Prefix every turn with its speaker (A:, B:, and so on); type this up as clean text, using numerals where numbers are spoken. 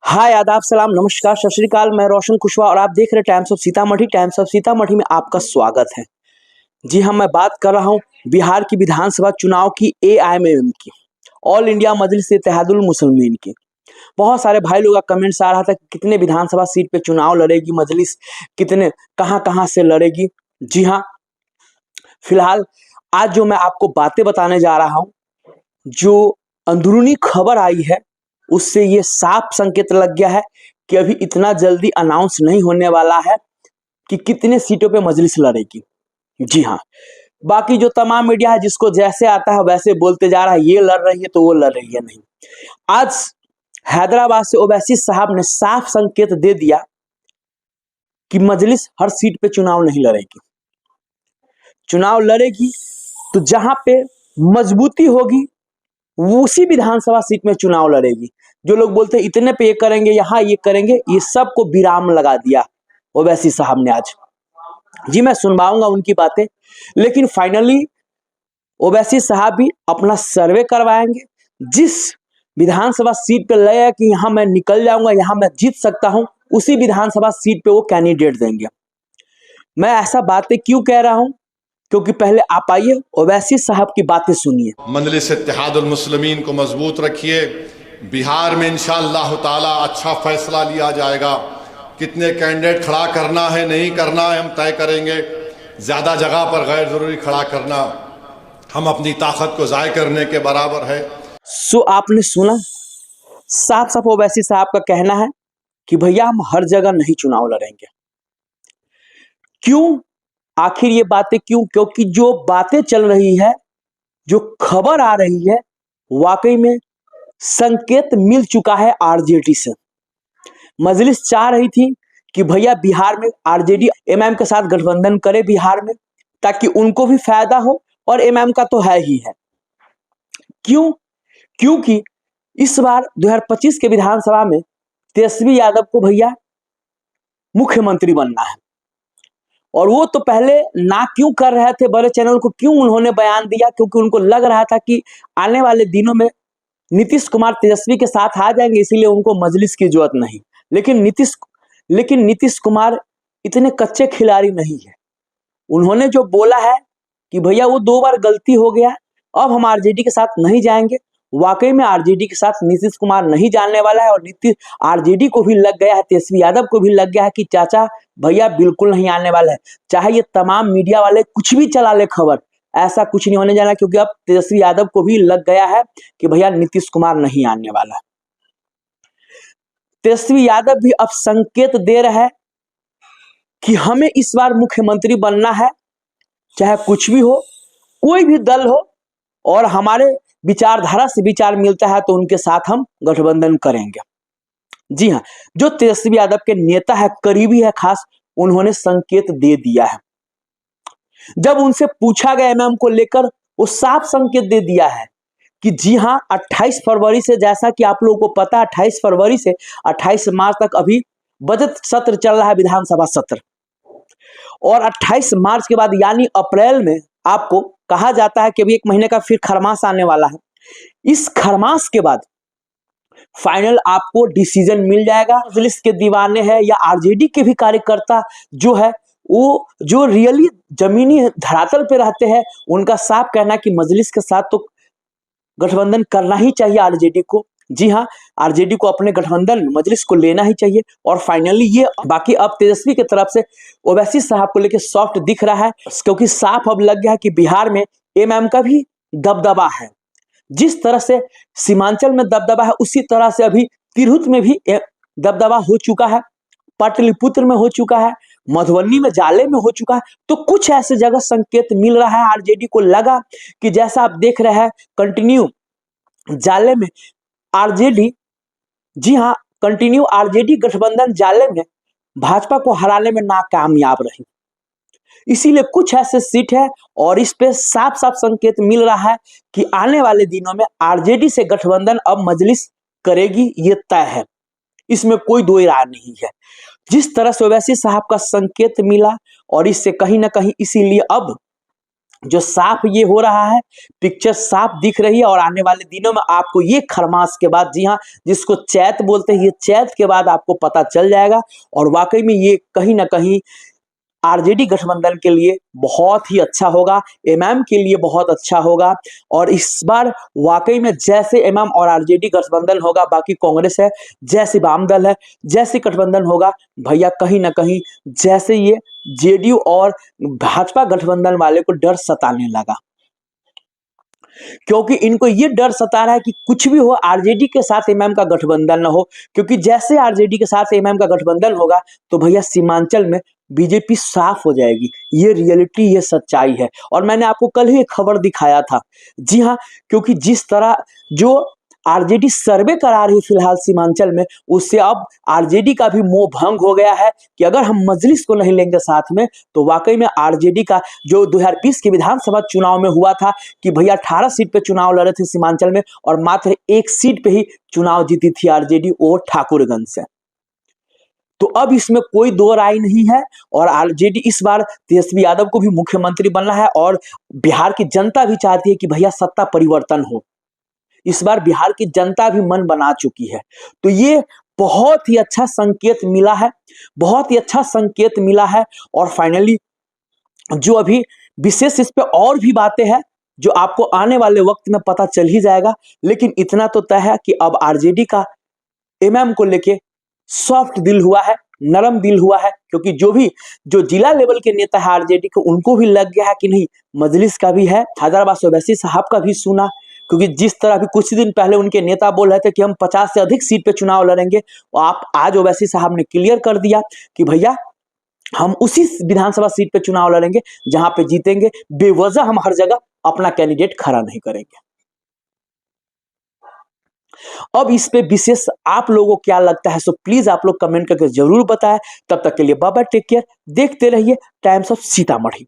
A: हाय, आदाब, सलाम, नमस्कार, सत श्री अकाल। मैं रोशन कुशवाहा और आप देख रहे हैं times of Sitamarhi. Times of Sitamarhi में आपका स्वागत है। जी हाँ, मैं बात कर रहा हूँ बिहार की विधानसभा चुनाव की, एआईएमएम की, ऑल इंडिया मजलिस इत्तेहादुल मुस्लिमीन की। बहुत सारे भाई लोग का कमेंट्स आ रहा था कि कितने विधानसभा सीट पे चुनाव लड़ेगी मजलिस, कितने कहाँ कहाँ से लड़ेगी। जी हाँ, फिलहाल आज जो मैं आपको बातें बताने जा रहा हूँ, जो अंदरूनी खबर आई है, उससे ये साफ संकेत लग गया है कि अभी इतना जल्दी अनाउंस नहीं होने वाला है कि कितने सीटों पे मजलिस लड़ेगी। जी हाँ, बाकी जो तमाम मीडिया है जिसको जैसे आता है वैसे बोलते जा रहा है, ये लड़ रही है तो वो लड़ रही है। नहीं, आज हैदराबाद से ओवैसी साहब ने साफ संकेत दे दिया कि मजलिस हर सीट पे चुनाव नहीं लड़ेगी। चुनाव लड़ेगी तो जहां पे मजबूती होगी वो उसी विधानसभा सीट में चुनाव लड़ेगी। जो लोग बोलते हैं इतने पे ये करेंगे, यहाँ ये करेंगे, ये सबको विराम लगा दिया ओवैसी साहब ने आज। जी, मैं सुनवाऊंगा उनकी बातें, लेकिन फाइनली ओवैसी साहब भी अपना सर्वे करवाएंगे। जिस विधानसभा सीट पे लगे कि यहाँ मैं निकल जाऊंगा, यहाँ मैं जीत सकता हूँ, उसी विधानसभा सीट पे वो कैंडिडेट देंगे। मैं ऐसा बातें क्यों कह रहा हूँ, क्योंकि पहले आप आइए ओवैसी साहब की बातें सुनिए।
B: मजलिस इत्तेहादुल मुस्लिमीन को मजबूत रखिए। बिहार में इंशाअल्लाह ताला अच्छा फैसला लिया जाएगा। कितने कैंडिडेट खड़ा करना है, नहीं करना है, हम तय करेंगे। ज़्यादा जगह पर गैर ज़रूरी खड़ा करना हम अपनी ताकत को ज़ाय करने के बराबर है।
A: सो आपने सुना, साफ साफ ओवैसी साहब का कहना है कि भैया हम हर जगह नहीं चुनाव लड़ेंगे। क्यों? आखिर ये बातें क्यों? क्योंकि जो बातें चल रही है, जो खबर आ रही है, वाकई में संकेत मिल चुका है आरजेडी से। मजलिस चाह रही थी कि भैया बिहार में आरजेडी एमएम के साथ गठबंधन करे बिहार में, ताकि उनको भी फायदा हो और एमएम का तो है ही है। क्यों? क्योंकि इस बार 2025 के विधानसभा में तेजस्वी यादव को भैया मुख्यमंत्री बनना है, और वो तो पहले ना क्यों कर रहे थे, बड़े चैनल को क्यों उन्होंने बयान दिया, क्योंकि उनको लग रहा था कि आने वाले दिनों में नीतीश कुमार तेजस्वी के साथ आ जाएंगे, इसीलिए उनको मजलिस की जरूरत नहीं। लेकिन नीतीश कुमार इतने कच्चे खिलाड़ी नहीं है। उन्होंने जो बोला है कि भैया वो 2 बार गलती हो गया, अब हम आरजेडी के साथ नहीं जाएंगे। वाकई में आरजेडी के साथ नीतीश कुमार नहीं जाने वाला है, और नीतीश आरजेडी को भी लग गया है, तेजस्वी यादव को भी लग गया है कि चाचा भैया बिल्कुल नहीं आने वाला है। चाहे ये तमाम मीडिया वाले कुछ भी चला ले खबर, ऐसा कुछ नहीं होने जाना, क्योंकि अब तेजस्वी यादव को भी लग गया है कि भैया नीतीश कुमार नहीं आने वाला। तेजस्वी यादव भी अब संकेत दे रहे हैं कि हमें इस बार मुख्यमंत्री बनना है, चाहे कुछ भी हो, कोई भी दल हो, और हमारे विचारधारा से विचार मिलता है तो उनके साथ हम गठबंधन करेंगे। जी हाँ, जो तेजस्वी यादव के नेता है, करीबी है खास, उन्होंने संकेत दे दिया है। जब उनसे पूछा गया एमएम को लेकर, वो साफ संकेत दे दिया है कि जी हाँ, 28 फरवरी से, जैसा कि आप लोगों को पता है, 28 फरवरी से 28 मार्च तक अभी बजट सत्र चल रहा है, विधानसभा सत्र। और 28 मार्च के बाद यानी अप्रैल में आपको कहा जाता है कि अभी 1 महीने का फिर खरमास आने वाला है। इस खरमास के बाद फाइनल आपको डिसीजन मिल जाएगा। मजलिस के दीवाने हैं या आरजेडी के भी कार्यकर्ता जो है, वो जो रियली जमीनी धरातल पे रहते हैं, उनका साफ कहना कि मजलिस के साथ तो गठबंधन करना ही चाहिए आरजेडी को। जी हाँ, आरजेडी को अपने गठबंधन मजलिस को लेना ही चाहिए। और फाइनली ये बाकी अब तेजस्वी की तरफ से ओवैसी साहब को लेकर सॉफ्ट दिख रहा है, क्योंकि साफ अब लग गया है कि बिहार में एमएम का भी दबदबा है। जिस तरह से सीमांचल में दबदबा है, उसी तरह से अभी तिरहुत में भी दबदबा हो चुका है, पाटलिपुत्र में हो चुका है, मधुबनी में, जाले में हो चुका है। तो कुछ ऐसे जगह संकेत मिल रहा है, आरजेडी को लगा कि जैसा आप देख रहे हैं कंटिन्यू जाले में आरजेडी, जी हाँ, कंटिन्यू आरजेडी गठबंधन जाले में भाजपा को हराने में नाकामयाब रही। इसीलिए कुछ ऐसे सीट है, और इस पे साफ साफ संकेत मिल रहा है कि आने वाले दिनों में आरजेडी से गठबंधन अब मजलिस करेगी, ये तय है, इसमें कोई दो राय नहीं है। जिस तरह से ओवैसी साहब का संकेत मिला, और इससे कहीं ना कहीं इसीलिए अब जो साफ ये हो रहा है, पिक्चर साफ दिख रही है और आने वाले दिनों में आपको ये खरमास के बाद, जी हाँ, जिसको चैत बोलते हैं, ये चैत के बाद आपको पता चल जाएगा और वाकई में ये कहीं ना कहीं आरजेडी गठबंधन के लिए बहुत ही अच्छा होगा, एमएम के लिए बहुत अच्छा होगा। और इस बार वाकई में जैसे एमएम और आरजेडी गठबंधन होगा, बाकी कांग्रेस है, जैसे वाम दल है, जैसे गठबंधन होगा भैया, कहीं ना कहीं जैसे ये जेडीयू और भाजपा गठबंधन वाले को डर सताने लगा, क्योंकि इनको ये डर सता रहा है कि कुछ भी हो आरजेडी के साथ एमएम का गठबंधन ना हो, क्योंकि जैसे आरजेडी के साथ एमएम का गठबंधन होगा तो भैया सीमांचल में बीजेपी साफ हो जाएगी। ये रियलिटी, ये सच्चाई है। और मैंने आपको कल ही एक खबर दिखाया था, जी हाँ, क्योंकि जिस तरह जो आरजेडी सर्वे करा रही है फिलहाल सीमांचल में, उससे अब आरजेडी का भी मोह भंग हो गया है कि अगर हम मजलिस को नहीं लेंगे साथ में तो वाकई में आरजेडी का जो 2020 के विधानसभा चुनाव में हुआ था कि भैया 18 सीट पे चुनाव लड़े थे सीमांचल में और मात्र 1 सीट पे ही चुनाव जीती थी आरजेडी, वो ठाकुरगंज से। तो अब इसमें कोई दो राय नहीं है और आरजेडी इस बार तेजस्वी यादव को भी मुख्यमंत्री बनना है और बिहार की जनता भी चाहती है कि भैया सत्ता परिवर्तन हो। इस बार बिहार की जनता भी मन बना चुकी है। तो ये बहुत ही अच्छा संकेत मिला है, बहुत ही अच्छा संकेत मिला है। और फाइनली जो अभी विशेष इस पे और भी बातें हैं जो आपको आने वाले वक्त में पता चल ही जाएगा, लेकिन इतना तो तय है कि अब आरजेडी का एमएम को लेके सॉफ्ट दिल हुआ है, नरम दिल हुआ है, क्योंकि जो जिला लेवल के नेता है आरजेडी के, उनको भी लग गया है कि नहीं मजलिस का भी है, हैदराबाद ओवैसी साहब का भी सुना, क्योंकि जिस तरह भी कुछ दिन पहले उनके नेता बोल रहे थे कि हम 50 से अधिक सीट पे चुनाव लड़ेंगे, और आप आज ओवैसी साहब ने क्लियर कर दिया कि भैया हम उसी विधानसभा सीट पे चुनाव लड़ेंगे जहां पे जीतेंगे, बेवजह हम हर जगह अपना कैंडिडेट खड़ा नहीं करेंगे। अब इस पे विशेष आप लोगों को क्या लगता है, सो प्लीज आप लोग कमेंट करके जरूर बताएं। तब तक के लिए बाय बाय, टेक केयर, देखते रहिए टाइम्स ऑफ सीतामढ़ी।